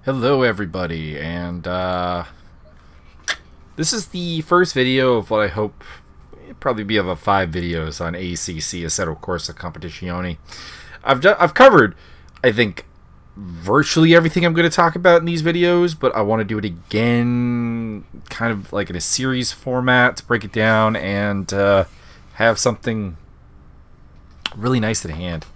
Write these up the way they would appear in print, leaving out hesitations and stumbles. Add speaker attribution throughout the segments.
Speaker 1: Hello everybody, and this is the first video of what I hope it'll probably be about 5 videos on ACC Assetto Corsa Competizione. I've covered, I think, virtually everything I'm going to talk about in these videos, but I want to do it again, kind of like in a series format, to break it down and have something really nice at hand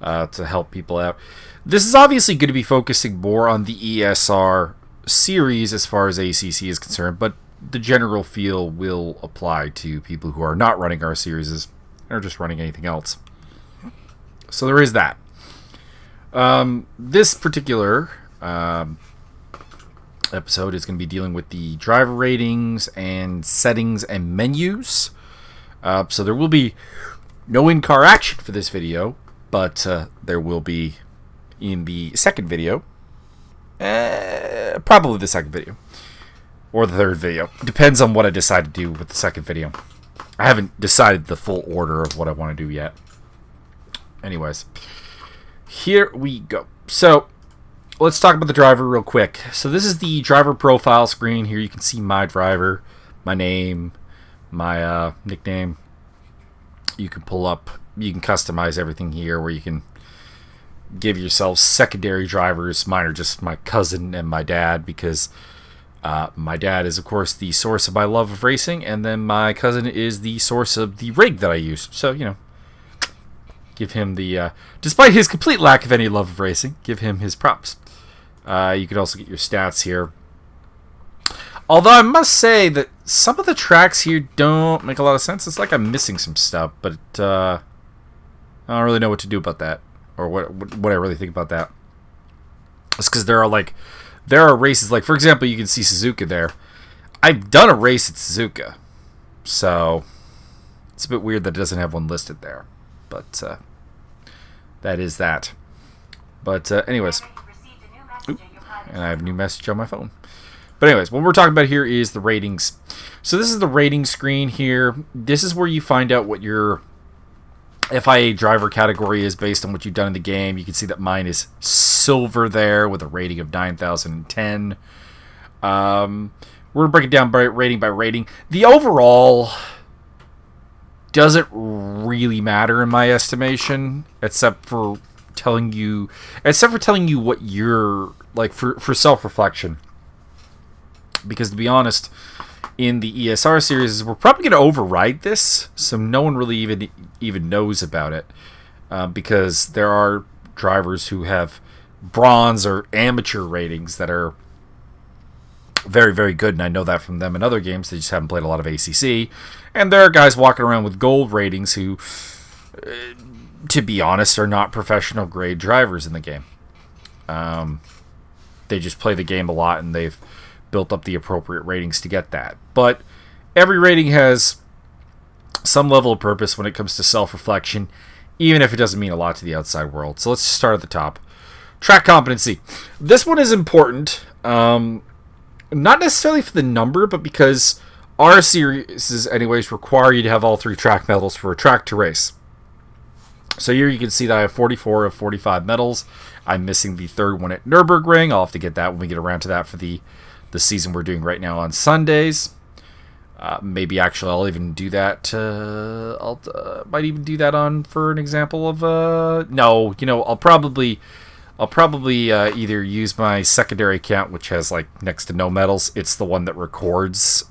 Speaker 1: to help people out. This is obviously going to be focusing more on the ESR series as far as ACC is concerned, but the general feel will apply to people who are not running our series or just running anything else. So there is that. This particular episode is going to be dealing with the driver ratings and settings and menus. So there will be no in-car action for this video, but there will be in the second video, probably the second video, or the third video. Depends on what I decide to do with the second video. I haven't decided the full order of what I want to do yet. Anyways, here we go. So, let's talk about the driver real quick. So this is the driver profile screen. Here you can see my driver, my name, my nickname. You can pull up, you can customize everything here where you can give yourself secondary drivers. Mine are just my cousin and my dad, because my dad is, of course, the source of my love of racing, and then my cousin is the source of the rig that I use. So, you know, give him the, despite his complete lack of any love of racing, give him his props. You can also get your stats here. Although I must say that some of the tracks here don't make a lot of sense. It's like I'm missing some stuff, but I don't really know what to do about that, or what I really think about that. It's because there are races, like, for example, you can see Suzuka there. I've done a race at Suzuka, so it's a bit weird that it doesn't have one listed there. But that is that. But anyways, oop, and I have a new message on my phone. But anyways, what we're talking about here is the ratings. So this is the rating screen here. This is where you find out what your FIA driver category is based on what you've done in the game. You can see that mine is silver there with a rating of 9,010. We're going to break it down by rating. The overall doesn't really matter in my estimation, except for telling you what you're like for self-reflection. Because to be honest, in the ESR series, we're probably going to override this, so no one really even knows about it, because there are drivers who have bronze or amateur ratings that are very, very good, and I know that from them in other games. They just haven't played a lot of ACC, and there are guys walking around with gold ratings who, to be honest, are not professional grade drivers in the game. They just play the game a lot, and they've built up the appropriate ratings to get that. But every rating has some level of purpose when it comes to self-reflection, even if it doesn't mean a lot to the outside world. So let's just start at the top. Track competency. This one is important, not necessarily for the number, but because our series anyways require you to have all 3 track medals for a track to race. So here you can see that I have 44 of 45 medals. I'm missing the 3rd one at Nürburgring. I'll have to get that when we get around to that for the season we're doing right now on Sundays. Maybe actually I'll even do that. Might even do that on for an example of no. You know, I'll probably either use my secondary account, which has like next to no medals. It's the one that records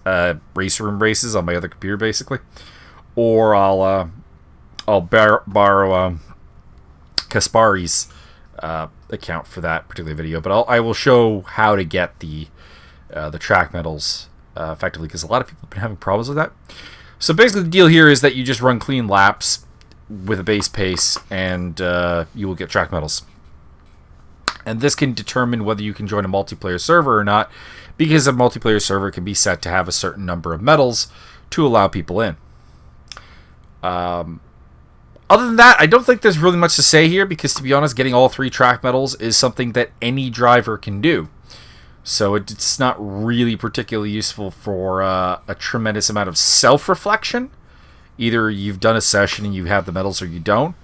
Speaker 1: race room races on my other computer, basically. Or I'll borrow Kaspari's account for that particular video. But I will show how to get the track medals effectively, because a lot of people have been having problems with that. So basically the deal here is that you just run clean laps with a base pace, and you will get track medals. And this can determine whether you can join a multiplayer server or not, because a multiplayer server can be set to have a certain number of medals to allow people in. Other than that, I don't think there's really much to say here, because to be honest, getting all 3 track medals is something that any driver can do. So it's not really particularly useful for a tremendous amount of self-reflection. Either you've done a session and you have the medals, or you don't.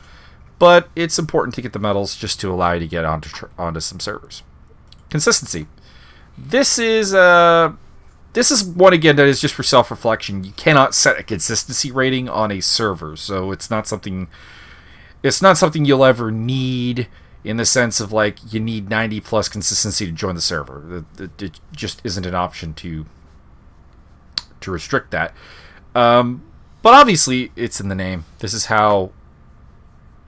Speaker 1: But it's important to get the medals just to allow you to get onto some servers. consistency. This is one again that is just for self-reflection. You cannot set a consistency rating on a server, so it's not something you'll ever need in the sense of like you need 90 plus consistency to join the server. It just isn't an option to restrict that. But obviously, it's in the name. This is how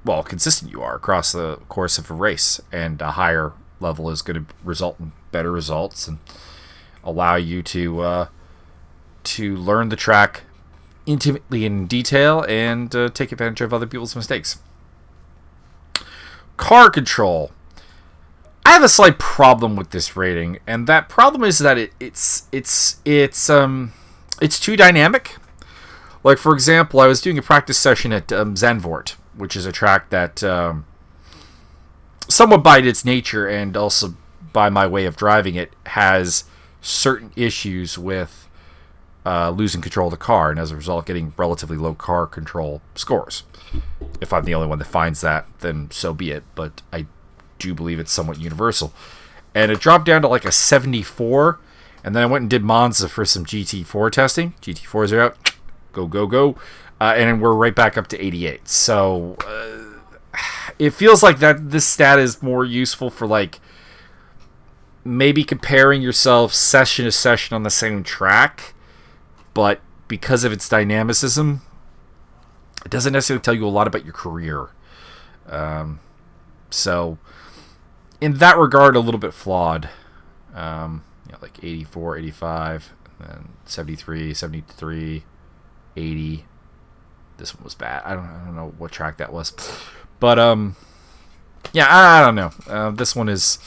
Speaker 1: consistent you are across the course of a race, and a higher level is going to result in better results and allow you to learn the track intimately in detail and take advantage of other people's mistakes. Car control. I have a slight problem with this rating, and that problem is that it's too dynamic. Like, for example, I was doing a practice session at Zandvoort, which is a track that, somewhat by its nature and also by my way of driving it, has certain issues with losing control of the car, and as a result getting relatively low car control scores. If I'm the only one that finds that, then so be it, but I do believe it's somewhat universal. And it dropped down to like a 74, and then I went and did Monza for some GT4 testing. GT4s are out. Go. And we're right back up to 88. So it feels like that this stat is more useful for like maybe comparing yourself session to session on the same track, but because of its dynamicism, it doesn't necessarily tell you a lot about your career. So in that regard, a little bit flawed. Like 84, 85, and then 73, 73, 80. This one was bad. I don't know what track that was, but yeah, I don't know. This one is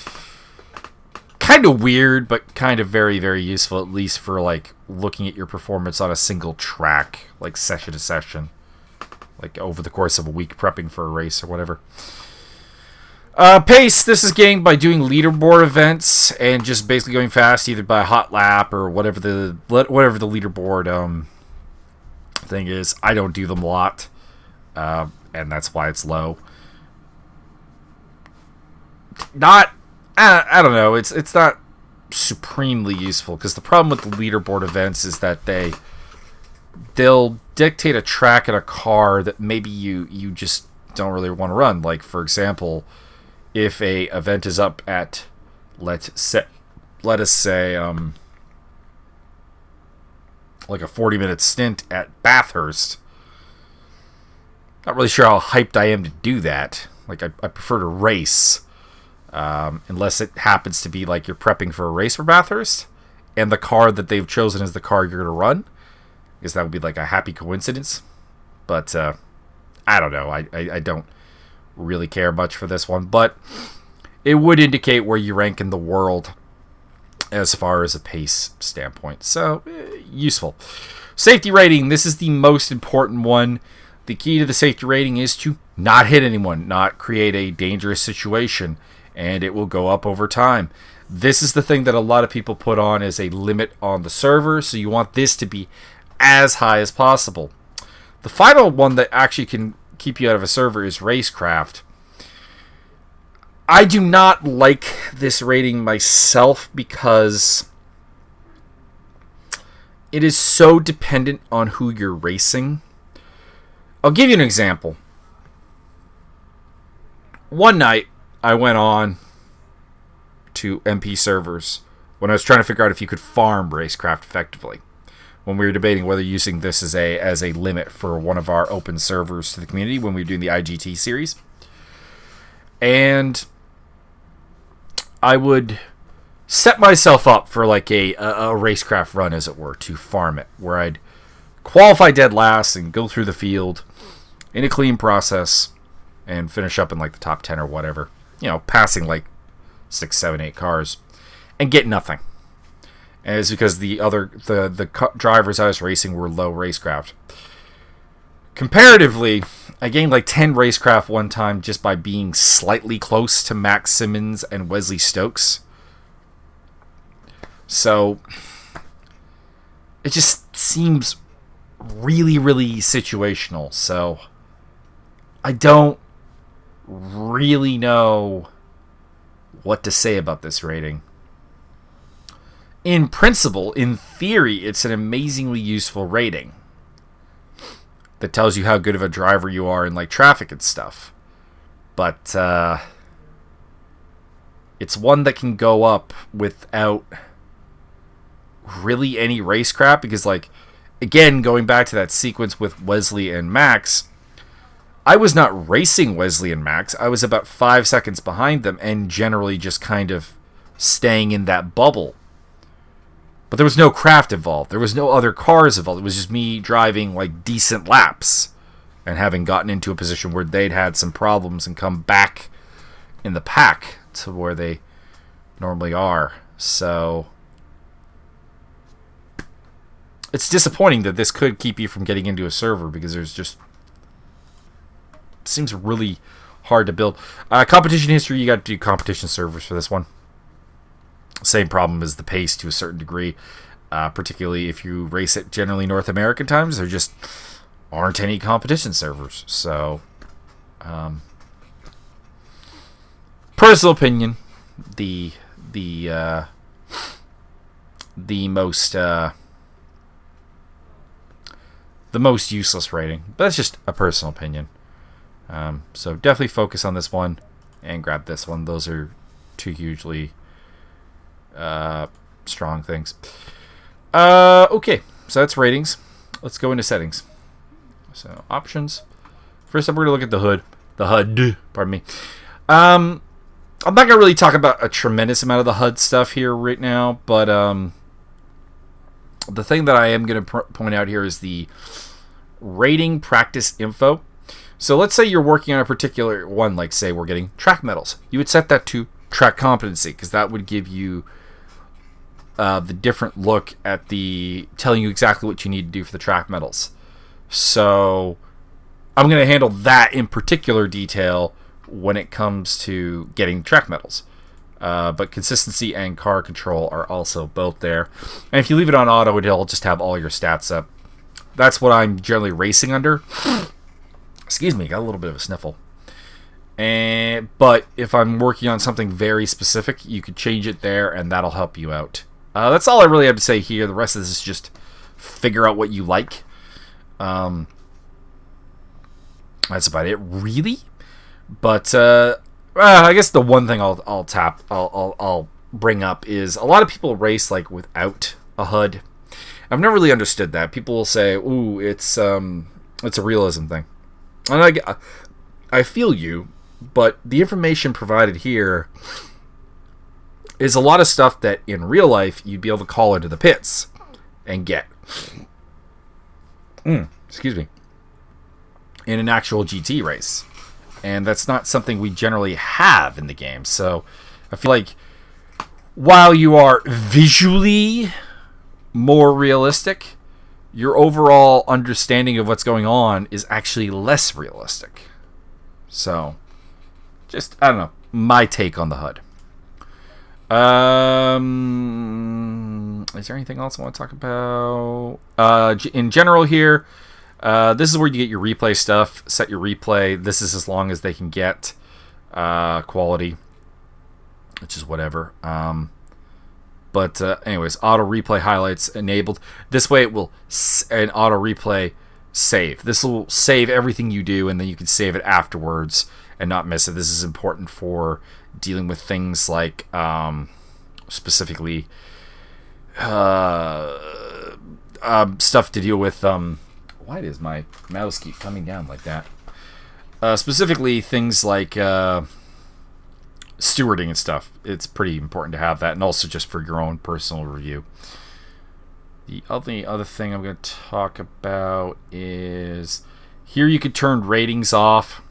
Speaker 1: kind of weird, but kind of very, very useful, at least for like looking at your performance on a single track, like session to session, like over the course of a week prepping for a race or whatever. Pace. This is gained by doing leaderboard events and just basically going fast, either by a hot lap or whatever the leaderboard thing is. I don't do them a lot, and that's why it's low. I don't know. It's not supremely useful, because the problem with the leaderboard events is that they'll dictate a track and a car that maybe you just don't really want to run. Like, for example, if a event is up at let us say like a 40-minute stint at Bathurst, not really sure how hyped I am to do that. Like, I prefer to race, unless it happens to be like you're prepping for a race for Bathurst, and the car that they've chosen is the car you're going to run, because that would be like a happy coincidence. But I don't know. I don't really care much for this one, but it would indicate where you rank in the world as far as a pace standpoint. So, useful. Safety rating. This is the most important one. The key to the safety rating is to not hit anyone, not create a dangerous situation, and it will go up over time. This is the thing that a lot of people put on as a limit on the server, so you want this to be as high as possible. The final one that actually can keep you out of a server is racecraft. I do not like this rating myself because it is so dependent on who you're racing. I'll give you an example. One night, I went on to MP servers when I was trying to figure out if you could farm racecraft effectively, when we were debating whether using this as a limit for one of our open servers to the community when we were doing the IGT series. And I would set myself up for like a racecraft run, as it were, to farm it, where I'd qualify dead last and go through the field in a clean process and finish up in like the top 10 or whatever, passing like 6, 7, 8 cars and get nothing. And it's because the drivers I was racing were low racecraft. Comparatively, I gained like 10 racecraft one time just by being slightly close to Max Simmons and Wesley Stokes. So it just seems really, really situational. So I don't really know what to say about this rating. in principle, in theory, it's an amazingly useful rating that tells you how good of a driver you are in like traffic and stuff. But it's one that can go up without really any race crap, because like, again, going back to that sequence with Wesley and Max, I was not racing Wesley and Max. I was about 5 seconds behind them and generally just kind of staying in that bubble. But there was no craft involved. There was no other cars involved. It was just me driving like decent laps and having gotten into a position where they'd had some problems and come back in the pack to where they normally are. So it's disappointing that this could keep you from getting into a server, because there's just, it seems really hard to build. Competition history, you got to do competition servers for this one. Same problem as the pace to a certain degree, particularly if you race at generally North American times. There just aren't any competition servers. So, personal opinion, the most useless rating, but that's just a personal opinion. So definitely focus on this one and grab this one. Those are two hugely strong things. Okay, so that's ratings. Let's go into settings. So options. First up, we're gonna look at the hood. The HUD. Pardon me. I'm not gonna really talk about a tremendous amount of the HUD stuff here right now, but the thing that I am gonna point out here is the rating practice info. So let's say you're working on a particular one, like say we're getting track medals. You would set that to track competency, because that would give you the different look at the telling you exactly what you need to do for the track medals. So I'm going to handle that in particular detail when it comes to getting track medals. But consistency and car control are also both there. And if you leave it on auto, it'll just have all your stats up. That's what I'm generally racing under. Excuse me, got a little bit of a sniffle. But if I'm working on something very specific, you could change it there, and that'll help you out. That's all I really have to say here. The rest of this is just figure out what you like. That's about it, really. But I guess the one thing I'll bring up is a lot of people race like without a HUD. I've never really understood that. People will say, "Ooh, it's a realism thing," and I feel you, but the information provided here is a lot of stuff that in real life you'd be able to call into the pits and get. Excuse me. In an actual GT race. And that's not something we generally have in the game. So I feel like while you are visually more realistic, your overall understanding of what's going on is actually less realistic. So, just, I don't know, my take on the HUD. Is there anything else I want to talk about? In general here, this is where you get your replay stuff. Set your replay. This is as long as they can get quality, which is whatever. But anyways, auto replay highlights enabled. This way it will an auto replay save. This will save everything you do, and then you can save it afterwards and not miss it. This is important for dealing with things like specifically stuff to deal with. Why does my mouse keep coming down like that? Specifically things like stewarding and stuff. It's pretty important to have that, and also just for your own personal review. The other thing I'm going to talk about is here you could turn ratings off,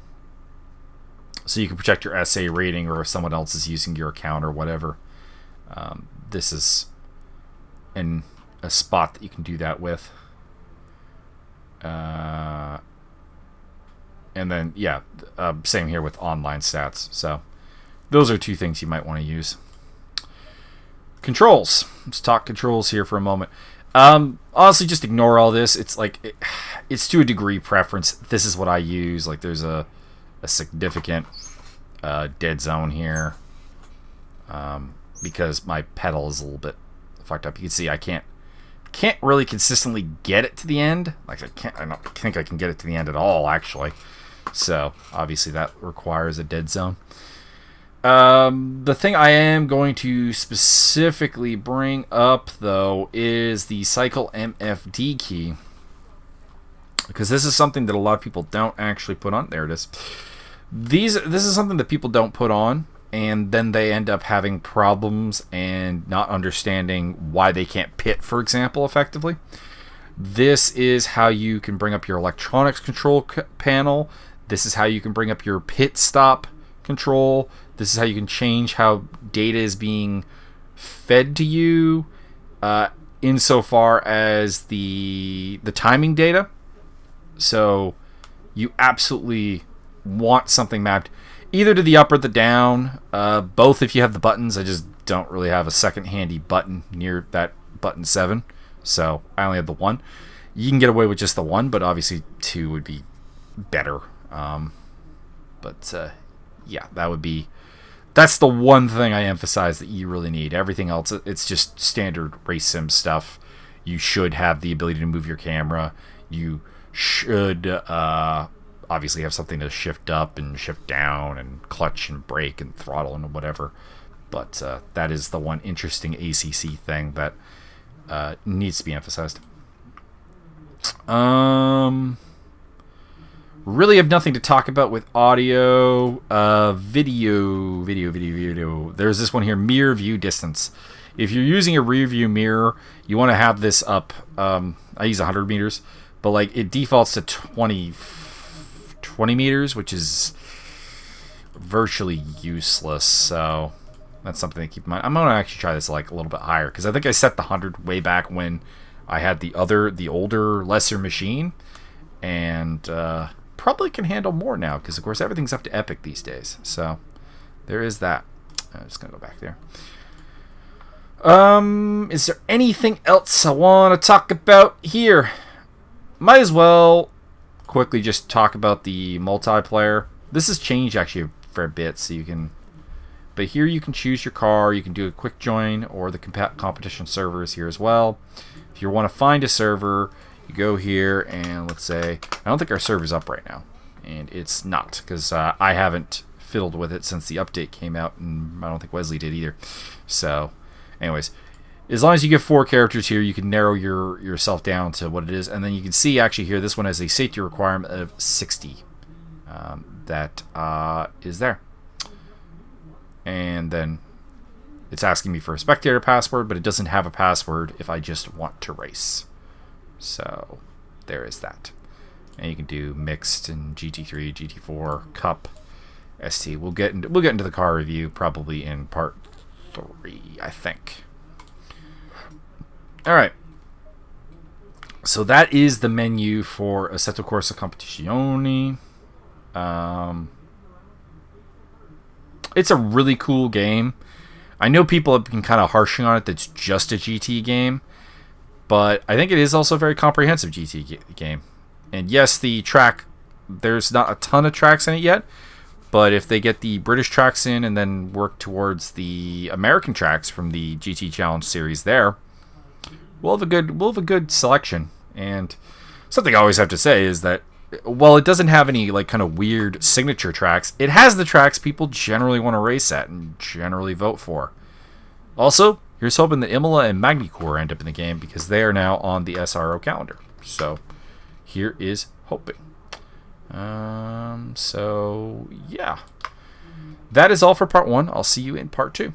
Speaker 1: so you can protect your SA rating, or if someone else is using your account or whatever. This is a spot that you can do that with. And then, yeah, same here with online stats. So those are two things you might want to use. Controls. Let's talk controls here for a moment. Honestly, just ignore all this. It's like it's to a degree preference. This is what I use. Like, there's a significant dead zone here, because my pedal is a little bit fucked up. You can see I can't really consistently get it to the end. Like I don't think I can get it to the end at all, actually. So obviously that requires a dead zone. The thing I am going to specifically bring up, though, is the Cycle MFD key. Because this is something that a lot of people don't actually put on. There it is. This is something that people don't put on, and then they end up having problems and not understanding why they can't pit, for example, effectively. This is how you can bring up your electronics control panel. This is how you can bring up your pit stop control. This is how you can change how data is being fed to you, insofar as the timing data. So you absolutely want something mapped either to the up or the down. Both if you have the buttons. I just don't really have a second handy button near that button 7. So I only have the 1. You can get away with just the 1, but obviously 2 would be better. Yeah, that's the one thing I emphasize that you really need. Everything else, it's just standard race sim stuff. You should have the ability to move your camera. You should obviously have something to shift up and shift down and clutch and brake and throttle and whatever. But that is the one interesting ACC thing that needs to be emphasized. Really have nothing to talk about with audio. Video. There's this one here, mirror view distance. If you're using a rear view mirror, you want to have this up. I use 100 meters, but like it defaults to 20 meters, which is virtually useless. So that's something to keep in mind. I'm gonna actually try this like a little bit higher because I think I set the 100 way back when I had the older, lesser machine, and probably can handle more now because of course everything's up to Epic these days. So there is that. I'm just gonna go back there. Is there anything else I want to talk about here? Might as well quickly just talk about the multiplayer. This has changed actually a fair bit, so you can. But here you can choose your car. You can do a quick join or the competition servers here as well. If you want to find a server, you go here and let's say I don't think our server's up right now, and it's not because I haven't fiddled with it since the update came out, and I don't think Wesley did either. So, anyways, as long as you get 4 characters here, you can narrow yourself down to what it is, and then you can see actually here this one has a safety requirement of 60. That is there, and then it's asking me for a spectator password, but it doesn't have a password if I just want to race. So there is that. And you can do mixed and GT3, GT4, Cup, ST. We'll get into the car review probably in part 3, I think. All right. So that is the menu for Assetto Corsa Competizione. It's a really cool game. I know people have been kind of harshing on it that's just a GT game, but I think it is also a very comprehensive GT game. And yes, the track, there's not a ton of tracks in it yet, but if they get the British tracks in and then work towards the American tracks from the GT Challenge series there, we'll have a good selection. And something I always have to say is that while it doesn't have any like kind of weird signature tracks, it has the tracks people generally want to race at and generally vote for. Also, here's hoping that Imola and Magny-Cours end up in the game because they are now on the SRO calendar. So here is hoping. So yeah, that is all for part 1. I'll see you in part 2.